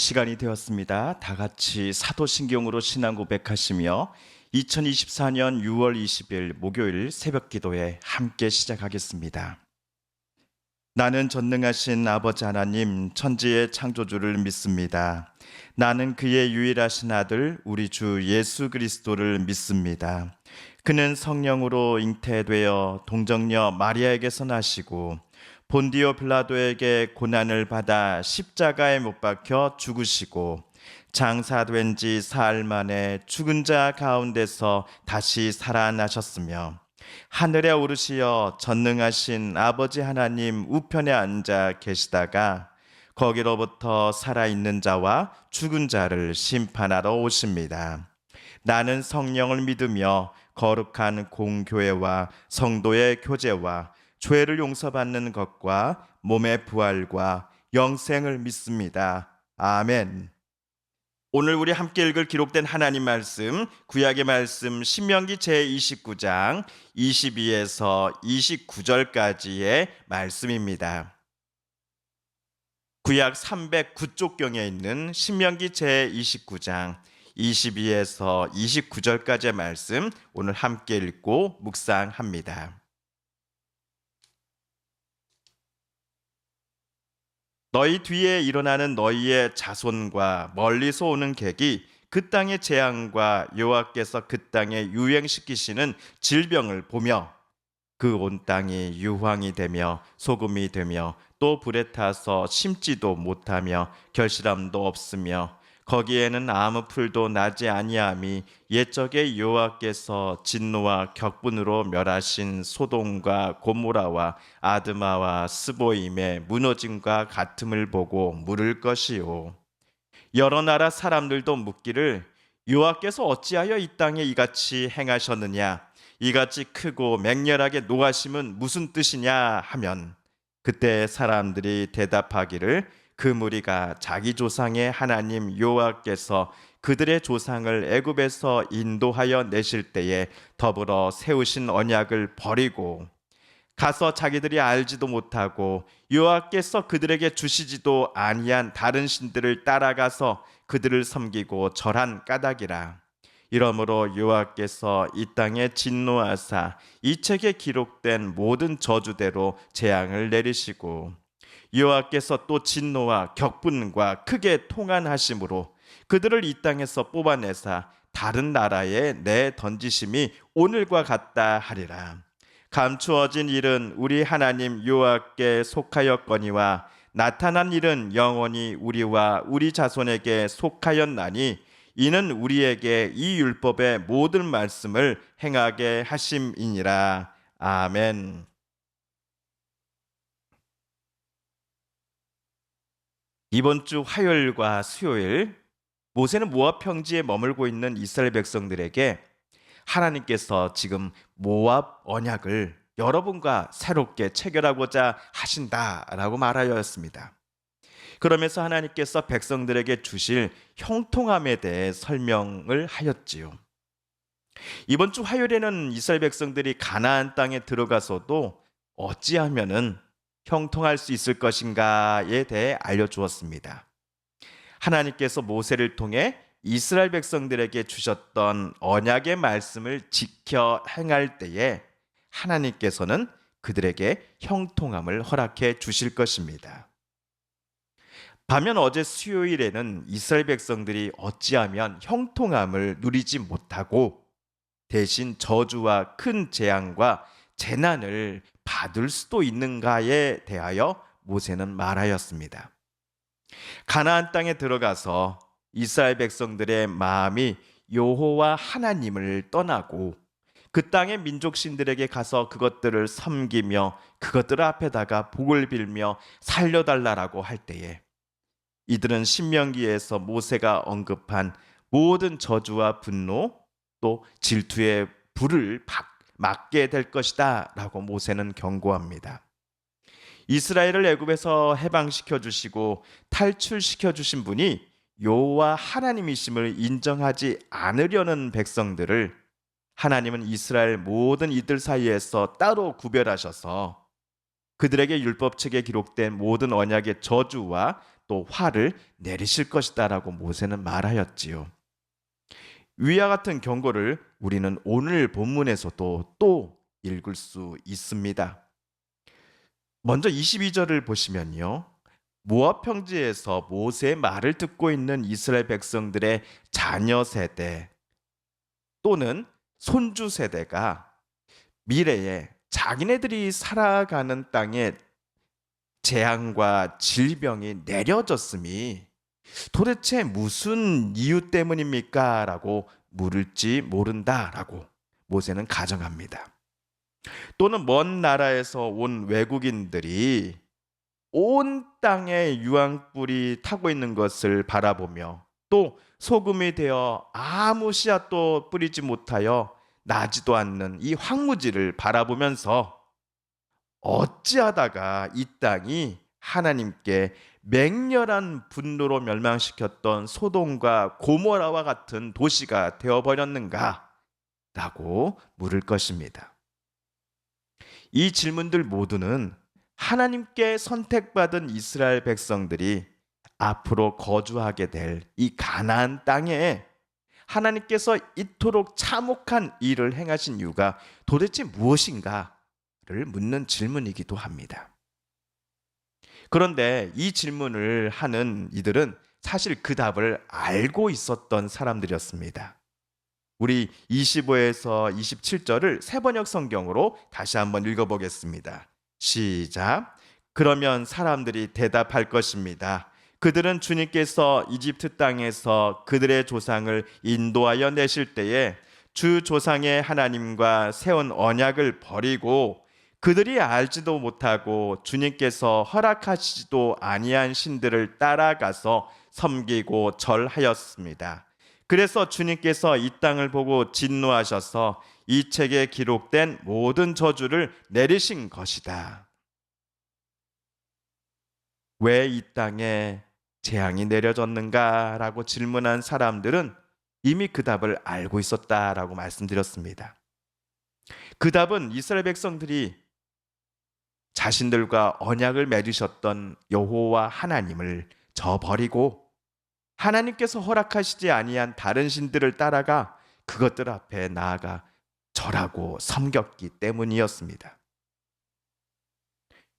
시간이 되었습니다. 다 같이 사도신경으로 신앙 고백하시며 2024년 6월 20일 목요일 새벽 기도에 함께 시작하겠습니다. 나는 전능하신 아버지 하나님 천지의 창조주를 믿습니다. 나는 그의 유일하신 아들 우리 주 예수 그리스도를 믿습니다. 그는 성령으로 잉태되어 동정녀 마리아에게서 나시고 본디오 빌라도에게 고난을 받아 십자가에 못 박혀 죽으시고 장사된 지 사흘 만에 죽은 자 가운데서 다시 살아나셨으며 하늘에 오르시어 전능하신 아버지 하나님 우편에 앉아 계시다가 거기로부터 살아있는 자와 죽은 자를 심판하러 오십니다. 나는 성령을 믿으며 거룩한 공교회와 성도의 교제와 죄를 용서받는 것과 몸의 부활과 영생을 믿습니다. 아멘. 오늘 우리 함께 읽을 기록된 하나님 말씀, 구약의 말씀 신명기 제29장 22에서 29절까지의 말씀입니다. 구약 309쪽경에 있는 신명기 제29장 22에서 29절까지의 말씀 오늘 함께 읽고 묵상합니다. 너희 뒤에 일어나는 너희의 자손과 멀리서 오는 객이 그 땅의 재앙과 여호와께서 그 땅에 유행시키시는 질병을 보며 그 온 땅이 유황이 되며 소금이 되며 또 불에 타서 심지도 못하며 결실함도 없으며 거기에는 아무 풀도 나지 아니함이 옛적에 여호와께서 진노와 격분으로 멸하신 소돔과 고모라와 아드마와 스보임의 무너짐과 같음을 보고 물을 것이요 여러 나라 사람들도 묻기를 여호와께서 어찌하여 이 땅에 이같이 행하셨느냐 이같이 크고 맹렬하게 노하심은 무슨 뜻이냐 하면 그때 사람들이 대답하기를 그 무리가 자기 조상의 하나님 여호와께서 그들의 조상을 애굽에서 인도하여 내실 때에 더불어 세우신 언약을 버리고 가서 자기들이 알지도 못하고 여호와께서 그들에게 주시지도 아니한 다른 신들을 따라가서 그들을 섬기고 절한 까닭이라. 이러므로 여호와께서 이 땅에 진노하사 이 책에 기록된 모든 저주대로 재앙을 내리시고 여호와께서 또 진노와 격분과 크게 통한하심으로 그들을 이 땅에서 뽑아내사 다른 나라에 내 던지심이 오늘과 같다 하리라. 감추어진 일은 우리 하나님 여호와께 속하였거니와 나타난 일은 영원히 우리와 우리 자손에게 속하였나니 이는 우리에게 이 율법의 모든 말씀을 행하게 하심이니라. 아멘. 이번 주 화요일과 수요일 모세는 모압 평지에 머물고 있는 이스라엘 백성들에게 하나님께서 지금 모압 언약을 여러분과 새롭게 체결하고자 하신다라고 말하였습니다. 그러면서 하나님께서 백성들에게 주실 형통함에 대해 설명을 하였지요. 이번 주 화요일에는 이스라엘 백성들이 가나안 땅에 들어가서도 어찌하면은 형통할 수 있을 것인가에 대해 알려주었습니다. 하나님께서 모세를 통해 이스라엘 백성들에게 주셨던 언약의 말씀을 지켜 행할 때에 하나님께서는 그들에게 형통함을 허락해 주실 것입니다. 반면 어제 수요일에는 이스라엘 백성들이 어찌하면 형통함을 누리지 못하고 대신 저주와 큰 재앙과 재난을 받을 수도 있는가에 대하여 모세는 말하였습니다. 가나안 땅에 들어가서 이스라엘 백성들의 마음이 여호와 하나님을 떠나고 그 땅의 민족 신들에게 가서 그것들을 섬기며 그것들 앞에다가 복을 빌며 살려달라고 할 때에 이들은 신명기에서 모세가 언급한 모든 저주와 분노 또 질투의 불을 맞게 될 것이다 라고 모세는 경고합니다. 이스라엘을 애굽에서 해방시켜 주시고 탈출시켜 주신 분이 여호와 하나님이심을 인정하지 않으려는 백성들을 하나님은 이스라엘 모든 이들 사이에서 따로 구별하셔서 그들에게 율법책에 기록된 모든 언약의 저주와 또 화를 내리실 것이다라고 모세는 말하였지요. 위와 같은 경고를 우리는 오늘 본문에서도 또 읽을 수 있습니다. 먼저 22절을 보시면요. 모압 평지에서 모세의 말을 듣고 있는 이스라엘 백성들의 자녀 세대 또는 손주 세대가 미래에 자기네들이 살아가는 땅에 재앙과 질병이 내려졌음이 도대체 무슨 이유 때문입니까? 라고 물을지 모른다라고 모세는 가정합니다. 또는 먼 나라에서 온 외국인들이 온 땅에 유황불이 타고 있는 것을 바라보며 또 소금이 되어 아무 씨앗도 뿌리지 못하여 나지도 않는 이 황무지를 바라보면서 어찌하다가 이 땅이 하나님께 맹렬한 분노로 멸망시켰던 소돔과 고모라와 같은 도시가 되어버렸는가? 라고 물을 것입니다. 이 질문들 모두는 하나님께 선택받은 이스라엘 백성들이 앞으로 거주하게 될 이 가나안 땅에 하나님께서 이토록 참혹한 일을 행하신 이유가 도대체 무엇인가를 묻는 질문이기도 합니다. 그런데 이 질문을 하는 이들은 사실 그 답을 알고 있었던 사람들이었습니다. 우리 25에서 27절을 세번역 성경으로 다시 한번 읽어보겠습니다. 시작. 그러면 사람들이 대답할 것입니다. 그들은 주님께서 이집트 땅에서 그들의 조상을 인도하여 내실 때에 주 조상의 하나님과 세운 언약을 버리고 그들이 알지도 못하고 주님께서 허락하시지도 아니한 신들을 따라가서 섬기고 절하였습니다. 그래서 주님께서 이 땅을 보고 진노하셔서 이 책에 기록된 모든 저주를 내리신 것이다. 왜 이 땅에 재앙이 내려졌는가라고 질문한 사람들은 이미 그 답을 알고 있었다라고 말씀드렸습니다. 그 답은 이스라엘 백성들이 자신들과 언약을 맺으셨던 여호와 하나님을 저버리고 하나님께서 허락하시지 아니한 다른 신들을 따라가 그것들 앞에 나아가 절하고 섬겼기 때문이었습니다.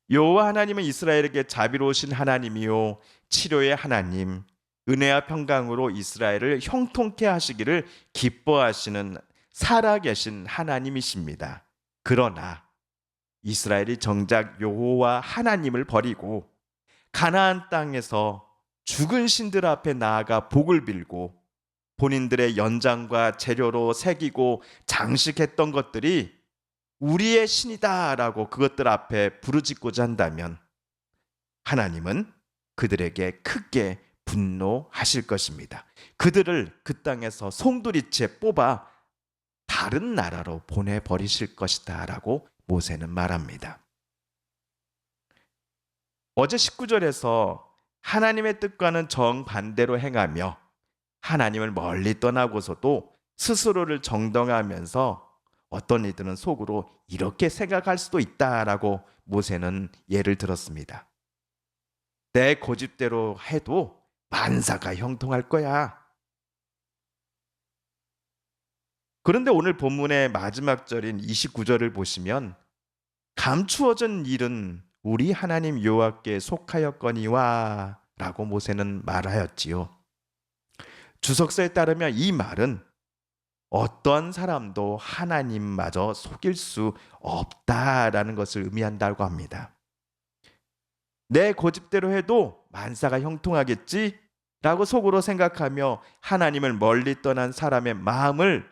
여호와 하나님은 이스라엘에게 자비로우신 하나님이요 치료의 하나님, 은혜와 평강으로 이스라엘을 형통케 하시기를 기뻐하시는 살아계신 하나님이십니다. 그러나 이스라엘이 정작 여호와 하나님을 버리고 가나안 땅에서 죽은 신들 앞에 나아가 복을 빌고 본인들의 연장과 재료로 새기고 장식했던 것들이 우리의 신이다라고 그것들 앞에 부르짖고자 한다면 하나님은 그들에게 크게 분노하실 것입니다. 그들을 그 땅에서 송두리째 뽑아 다른 나라로 보내버리실 것이다 라고 모세는 말합니다. 어제 19절에서 하나님의 뜻과는 정반대로 행하며 하나님을 멀리 떠나고서도 스스로를 정당화하면서 어떤 이들은 속으로 이렇게 생각할 수도 있다라고 모세는 예를 들었습니다. 내 고집대로 해도 만사가 형통할 거야. 그런데 오늘 본문의 마지막 절인 29절을 보시면 감추어진 일은 우리 하나님 여호와께 속하였거니와 라고 모세는 말하였지요. 주석서에 따르면 이 말은 어떤 사람도 하나님마저 속일 수 없다라는 것을 의미한다고 합니다. 내 고집대로 해도 만사가 형통하겠지? 라고 속으로 생각하며 하나님을 멀리 떠난 사람의 마음을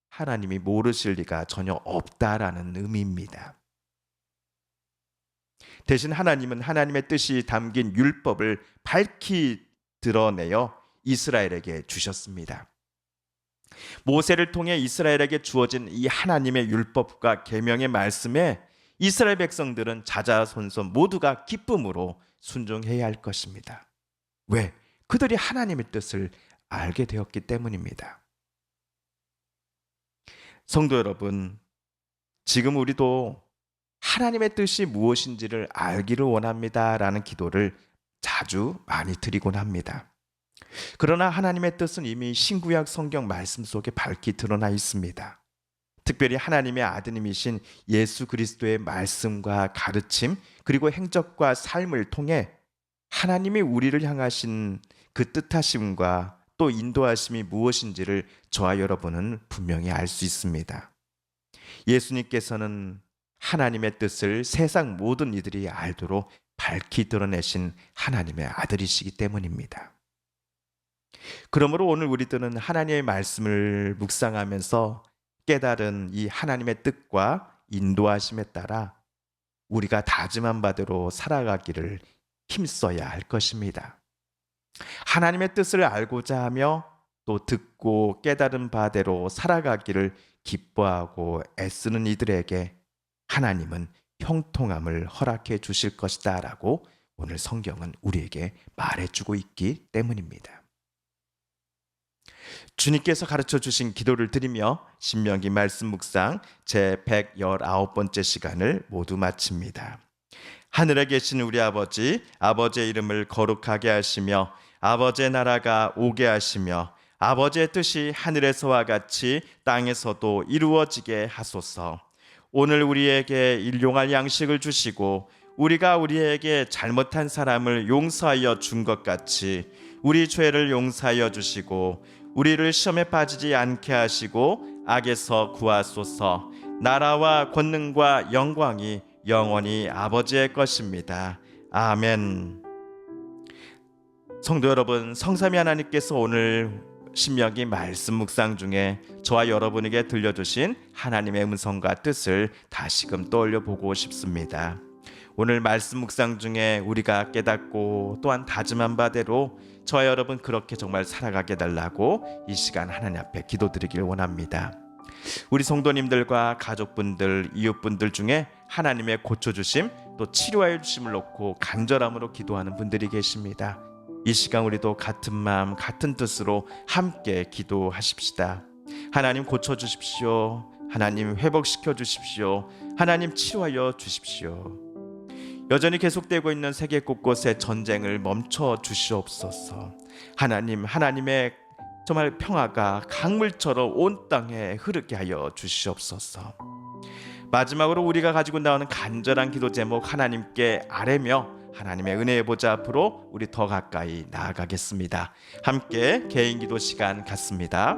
하나님이 모르실 리가 전혀 없다라는 의미입니다. 대신 하나님은 하나님의 뜻이 담긴 율법을 밝히 드러내어 이스라엘에게 주셨습니다. 모세를 통해 이스라엘에게 주어진 이 하나님의 율법과 계명의 말씀에 이스라엘 백성들은 자자손손 모두가 기쁨으로 순종해야 할 것입니다. 왜? 그들이 하나님의 뜻을 알게 되었기 때문입니다. 성도 여러분, 지금 우리도 하나님의 뜻이 무엇인지를 알기를 원합니다라는 기도를 자주 많이 드리곤 합니다. 그러나 하나님의 뜻은 이미 신구약 성경 말씀 속에 밝히 드러나 있습니다. 특별히 하나님의 아드님이신 예수 그리스도의 말씀과 가르침 그리고 행적과 삶을 통해 하나님이 우리를 향하신 그 뜻하심과 또 인도하심이 무엇인지를 저와 여러분은 분명히 알 수 있습니다. 예수님께서는 하나님의 뜻을 세상 모든 이들이 알도록 밝히 드러내신 하나님의 아들이시기 때문입니다. 그러므로 오늘 우리들은 하나님의 말씀을 묵상하면서 깨달은 이 하나님의 뜻과 인도하심에 따라 우리가 다짐한 바대로 살아가기를 힘써야 할 것입니다. 하나님의 뜻을 알고자 하며 또 듣고 깨달은 바대로 살아가기를 기뻐하고 애쓰는 이들에게 하나님은 형통함을 허락해 주실 것이다 라고 오늘 성경은 우리에게 말해주고 있기 때문입니다. 주님께서 가르쳐 주신 기도를 드리며 신명기 말씀 묵상 제 119번째 시간을 모두 마칩니다. 하늘에 계신 우리 아버지, 아버지의 이름을 거룩하게 하시며 아버지의 나라가 오게 하시며 아버지의 뜻이 하늘에서와 같이 땅에서도 이루어지게 하소서. 오늘 우리에게 일용할 양식을 주시고 우리가 우리에게 잘못한 사람을 용서하여 준 것 같이 우리 죄를 용서하여 주시고 우리를 시험에 빠지지 않게 하시고 악에서 구하소서. 나라와 권능과 영광이 영원히 아버지의 것입니다. 아멘. 성도 여러분, 성삼위 하나님께서 오늘 신명기 말씀 묵상 중에 저와 여러분에게 들려주신 하나님의 음성과 뜻을 다시금 떠올려 보고 싶습니다. 오늘 말씀 묵상 중에 우리가 깨닫고 또한 다짐한 바대로 저와 여러분 그렇게 정말 살아가게 달라고 이 시간 하나님 앞에 기도드리길 원합니다. 우리 성도님들과 가족분들, 이웃분들 중에 하나님의 고쳐주심 또 치료하여 주심을 놓고 간절함으로 기도하는 분들이 계십니다. 이 시간 우리도 같은 마음 같은 뜻으로 함께 기도하십시다. 하나님 고쳐주십시오. 하나님 회복시켜 주십시오. 하나님 치료하여 주십시오. 여전히 계속되고 있는 세계 곳곳의 전쟁을 멈춰 주시옵소서. 하나님의 정말 평화가 강물처럼 온 땅에 흐르게 하여 주시옵소서. 마지막으로 우리가 가지고 나오는 간절한 기도 제목 하나님께 아뢰며 하나님의 은혜의 보좌 앞으로 우리 더 가까이 나아가겠습니다. 함께 개인 기도 시간 갖습니다.